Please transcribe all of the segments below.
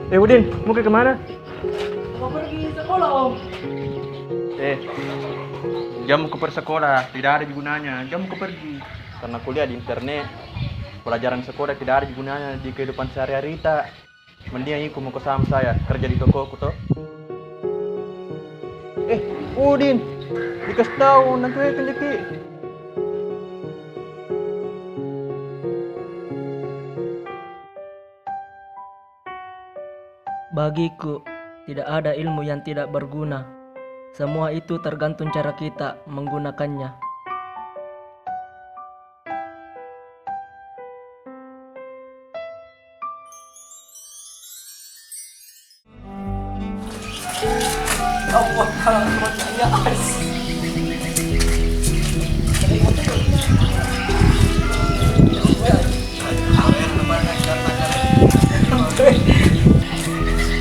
Udin, mau ke kemana? Mau pergi sekolah om. Jam ke persekolah tidak ada gunanya. Jam ke pergi karena kuliah di internet. Pelajaran sekolah tidak ada gunanya di kehidupan sehari-hari kita. Mending aku mau ke sama saya kerja di toko aku toh. Udin, dikasih tahu nanti akan jadi. Bagiku, tidak ada ilmu yang tidak berguna. Semua itu tergantung cara kita menggunakannya.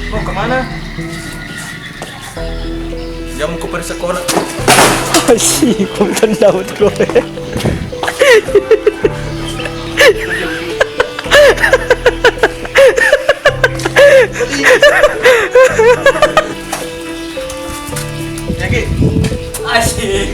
Mau kemana? Jam ke persekolah. Asyik, bukan Daud gue. Yaki. Asyik.